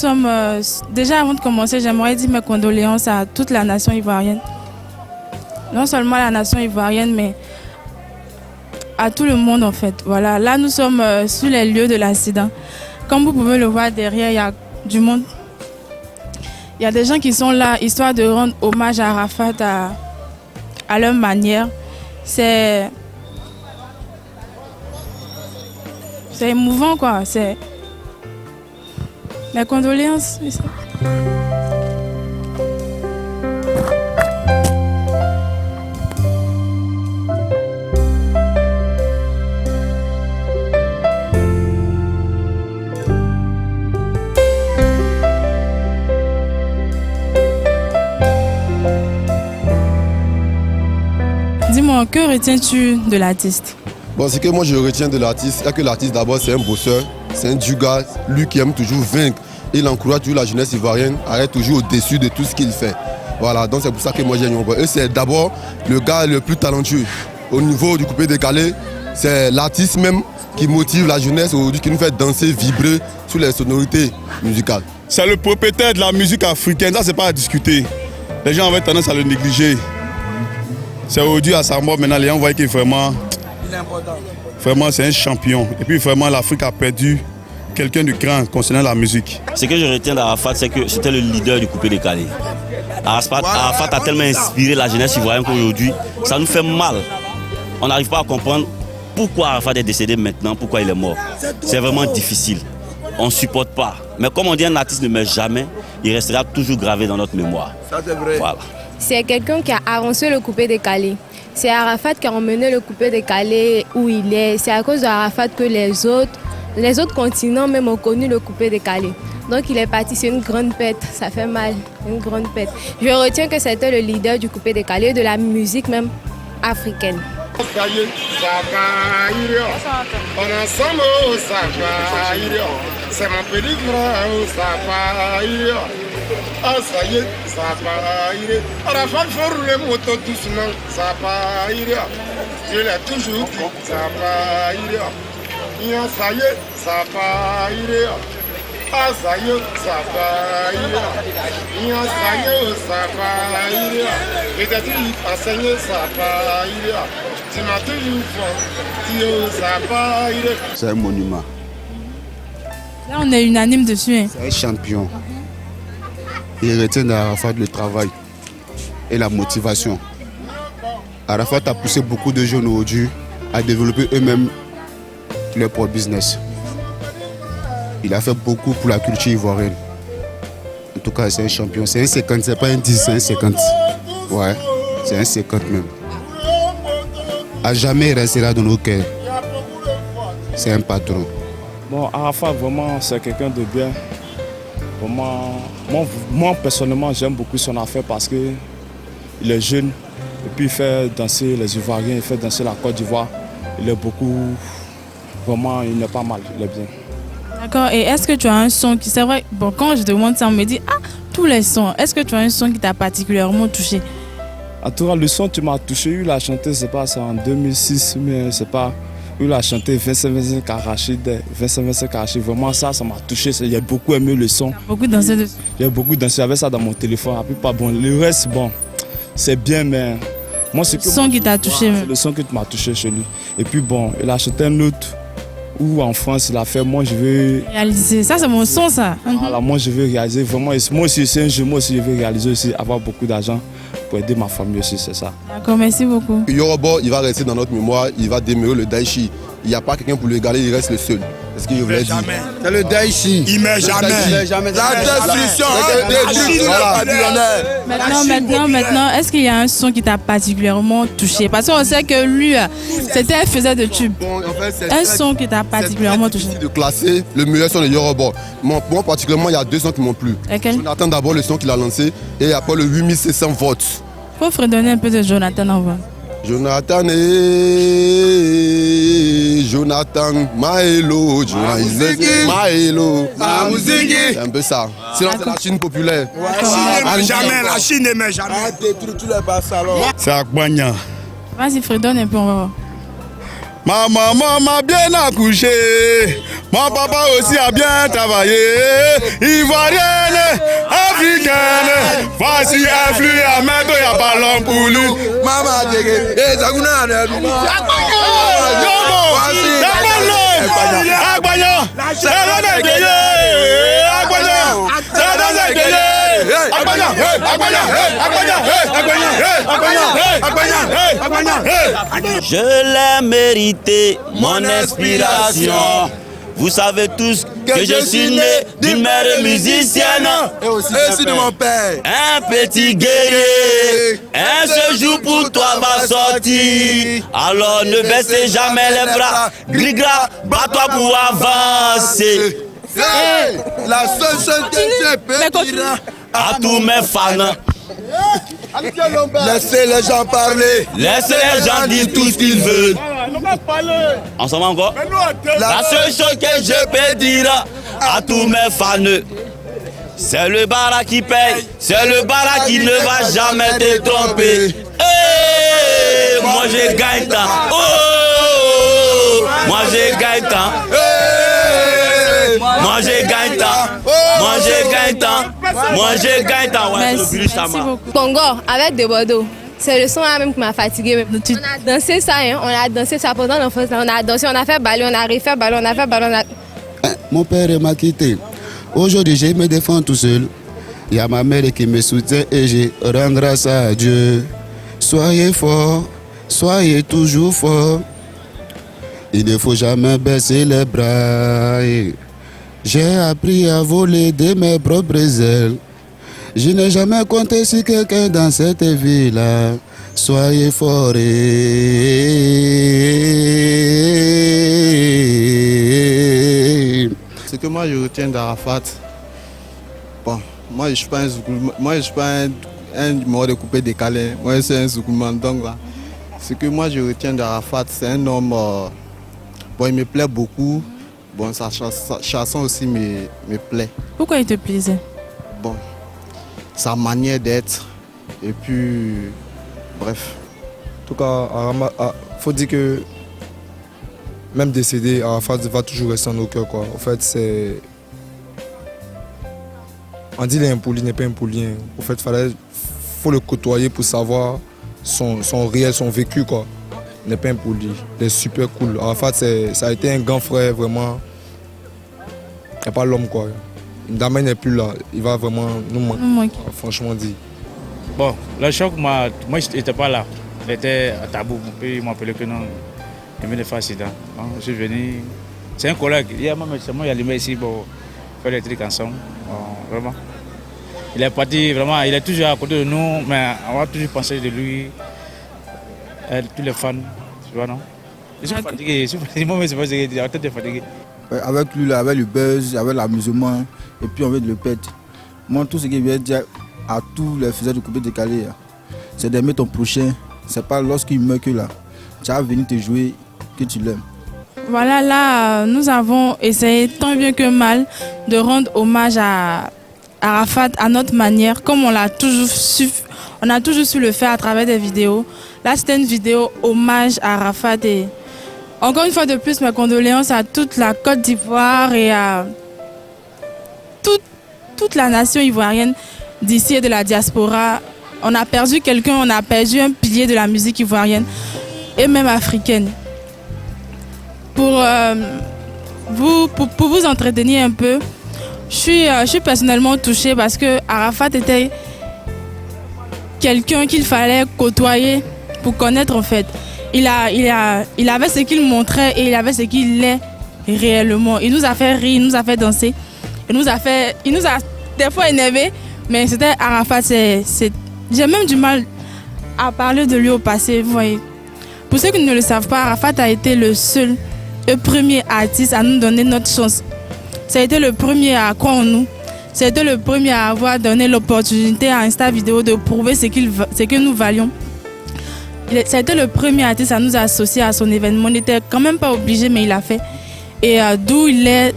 sommes... déjà, avant de commencer, j'aimerais dire mes condoléances à toute la nation ivoirienne. Non seulement la nation ivoirienne, mais à tout le monde, en fait. Voilà, là, nous sommes sur les lieux de l'accident. Comme vous pouvez le voir derrière, il y a du monde. Il y a des gens qui sont là, histoire de rendre hommage à Arafat à leur manière. C'est émouvant, quoi. C'est mes condoléances. Dis-moi, que retiens-tu de l'artiste? Bon, ce que moi je retiens de l'artiste, c'est que l'artiste d'abord c'est un bosseur, c'est un dugas, lui qui aime toujours vaincre. Il encourage toujours la jeunesse ivoirienne à être toujours au-dessus de tout ce qu'il fait. Voilà, donc c'est pour ça que moi j'aime Yombo. Et c'est d'abord le gars le plus talentueux. Au niveau du coupé décalé, c'est l'artiste même qui motive la jeunesse aujourd'hui, qui nous fait danser, vibrer sur les sonorités musicales. C'est le propriétaire de la musique africaine, ça c'est pas à discuter. Les gens avaient tendance à le négliger. C'est aujourd'hui à sa mort, maintenant les gens voient qu'il est vraiment c'est un champion. Et puis vraiment l'Afrique a perdu quelqu'un de grand concernant la musique. Ce que je retiens d'Arafat, c'est que c'était le leader du coupé décalé. Arafat a tellement inspiré la jeunesse ivoirienne qu'aujourd'hui, ça nous fait mal. On n'arrive pas à comprendre pourquoi Arafat est décédé maintenant, pourquoi il est mort. C'est vraiment difficile. On ne supporte pas. Mais comme on dit, un artiste ne meurt jamais, il restera toujours gravé dans notre mémoire. Ça, c'est vrai. Voilà. C'est quelqu'un qui a avancé le coupé décalé. C'est Arafat qui a emmené le coupé décalé où il est. C'est à cause d'Arafat que les autres continents même ont connu le coupé décalé. Donc il est parti, c'est une grande perte, ça fait mal, une grande perte. Je retiens que c'était le leader du coupé décalé, de la musique même africaine. C'est mon petit frère, ça va ir. Ah ça y est, ça va ir. Arafat faut rouler moto doucement, ça va ir. Je l'ai toujours dit, ça va ir. Ça y est, ça va ir. Ah ça y est, ça va ir. Ça y est, ça va ir. Je t'ai dit, enseigner, ça va ir. Tu m'as toujours fait, ça va ir. C'est un monument. Là, on est unanime dessus. Hein. C'est un champion. Il retient d'Arafat le travail et la motivation. Arafat a poussé beaucoup de jeunes aujourd'hui à développer eux-mêmes leur propre business. Il a fait beaucoup pour la culture ivoirienne. En tout cas, c'est un champion. C'est un 50, c'est pas un 10, c'est un 50. Ouais, c'est un 50 même. À jamais, il restera dans nos cœurs. C'est un patron. Bon, Arafat, vraiment, c'est quelqu'un de bien. Vraiment, moi, personnellement, j'aime beaucoup son affaire parce qu'il est jeune. Et puis, il fait danser les Ivoiriens, il fait danser la Côte d'Ivoire. Il est beaucoup... Vraiment, il est pas mal, il est bien. D'accord. Et est-ce que tu as un son qui... C'est vrai, bon, quand je demande ça, on me dit, ah, tous les sons. Est-ce que tu as un son qui t'a particulièrement touché? En tout cas, le son qui m'a touché, il a chanté, c'est pas ça, en 2006, mais c'est pas... Il a chanté Vincent Karachid, vraiment ça m'a touché. J'ai beaucoup aimé le son. Beaucoup dansé dessus. J'ai beaucoup dansé, j'avais ça dans mon téléphone. Après, pas bon. Le reste, bon, c'est bien, mais moi c'est que... Le son qui t'a touché. C'est le son qui m'a touché chez lui. Et puis bon, il a chanté un autre où en France il a fait, moi je veux... Réaliser, ça c'est mon son ça. Voilà, moi je veux réaliser, vraiment, moi aussi c'est un jeu, moi aussi je veux réaliser aussi, avoir beaucoup d'argent pour aider ma famille aussi, c'est ça. D'accord, merci beaucoup. Yorobo, il va rester dans notre mémoire, il va demeurer le Daichi. Il n'y a pas quelqu'un pour le égaler, il reste le seul. C'est ce que je voulais dire. C'est le Daichi. Il met jamais. La destruction. Maintenant, est-ce qu'il y a un son qui t'a particulièrement touché? Parce qu'on sait que lui, c'était un faiseur de tubes. Bon, en fait, un son qui t'a particulièrement touché. C'est de classer le meilleur son de Yorobo. Moi, particulièrement, il y a deux sons qui m'ont plu. Jonathan, d'abord le son qu'il a lancé et après le 8700 votes. Il faut fredonner un peu de Jonathan en bas. Jonathan Maelo, Maelo. C'est un peu ça. Sinon c'est la Chine populaire. La Chine n'aimait jamais. C'est Akbanya. Vas-y, fredonne un peu, on va voir. Ma maman m'a bien accouché. Mon papa aussi a bien travaillé. Ivoirienne, africaine. Voici un flux à main de y'a ballon pour nous. Maman Dégé, et Zagouna, je l'ai mérité, mon inspiration. Vous savez tous que je suis né d'une mère musicienne. Et aussi de mon père. Un petit guerrier, un seul jour pour toi va sortir. Alors ne baissez jamais les bras, grigra, bats-toi pour avancer. Hey, la seule chose que je peux dire à tous mes fans, laissez les gens parler. Laissez les gens dire tout ce qu'ils veulent. On s'en va encore? La seule chose que je peux dire à tous mes fans, c'est le bara qui paye, c'est le bara qui ne va jamais te tromper. Hey, moi je gagne tant. Oh, moi je gagne tant. Moi je gagne tant. Moi je gagne tant. Moi je gagne tant. Merci beaucoup. Congo, avec de Bordeaux. C'est le son là même qui m'a fatigué. On a dansé ça, hein? On a dansé ça pendant l'enfance. On a dansé, on a fait ballon, on a refait ballon, on a fait ballon. Mon père m'a quitté. Aujourd'hui, je me défends tout seul. Il y a ma mère qui me soutient et je rends grâce à Dieu. Soyez forts, soyez toujours forts. Il ne faut jamais baisser les bras. J'ai appris à voler de mes propres ailes. Je n'ai jamais compté sur quelqu'un dans cette vie-là. Soyez forts. Ce que moi je retiens d'Arafat, bon, moi je ne suis pas un Zoukoulman, moi je suis pas un mort de coupé décalé, moi c'est un Zoukoulman. Donc là, ce que moi je retiens d'Arafat, c'est un homme, bon il me plaît beaucoup, bon sa chanson aussi me plaît. Pourquoi il te plaisait? Bon, sa manière d'être, et puis, bref. En tout cas, il faut dire que même décédé, Arafat va toujours rester en nos cœurs, quoi. En fait, c'est... On dit qu'il est impoli, il n'est pas impoli. En fait, il faut le côtoyer pour savoir son réel, son vécu, quoi. Il n'est pas impoli, il est super cool. Arafat, ça a été un grand frère, vraiment. Il n'y a pas l'homme, quoi. Demain n'est plus là, il va vraiment nous manquer, franchement dit. Bon, le choc, moi je n'étais pas là. Il était à Tabou, il m'appelait que non, il venait de faire accident. Je suis venu, c'est un collègue, il a allumé ici pour faire des trucs ensemble. Vraiment. Il est parti, vraiment, il est toujours à côté de nous, mais on va toujours penser de lui, tous les fans, tu vois, non? Je suis fatigué, moi je suis fatigué. Avec lui, là, avec le buzz, avec l'amusement, et puis on veut de le pète. Moi, tout ce que je vais dire à tous les faiseurs de coupé décalé, c'est d'aimer ton prochain. C'est pas lorsqu'il meurt que là, tu vas venir te jouer que tu l'aimes. Voilà, là, nous avons essayé tant bien que mal de rendre hommage à Arafat à notre manière, comme on a toujours su le faire à travers des vidéos. Là, c'était une vidéo hommage à Arafat et encore une fois de plus, mes condoléances à toute la Côte d'Ivoire et à toute la nation ivoirienne d'ici et de la diaspora. On a perdu quelqu'un, on a perdu un pilier de la musique ivoirienne et même africaine. Pour vous entretenir un peu, je suis personnellement touchée parce que Arafat était quelqu'un qu'il fallait côtoyer pour connaître en fait. Il avait ce qu'il montrait et il avait ce qu'il est réellement. Il nous a fait rire, il nous a fait danser. Il nous a des fois énervé, mais c'était Arafat. J'ai même du mal à parler de lui au passé, vous voyez. Pour ceux qui ne le savent pas, Arafat a été le premier artiste à nous donner notre chance. Ça a été le premier à croire en nous. C'était le premier à avoir donné l'opportunité à Insta Vidéo de prouver ce que nous valions. Ça a été le premier artiste à nous associer à son événement. On n'était quand même pas obligé, mais il l'a fait. Et d'où il est,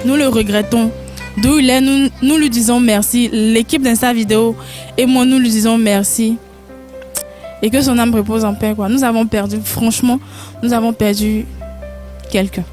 nous le regrettons. D'où il est, nous lui disons merci. L'équipe d'Insta Vidéo et moi, nous lui disons merci. Et que son âme repose en paix, quoi. Nous avons perdu, franchement, nous avons perdu quelqu'un.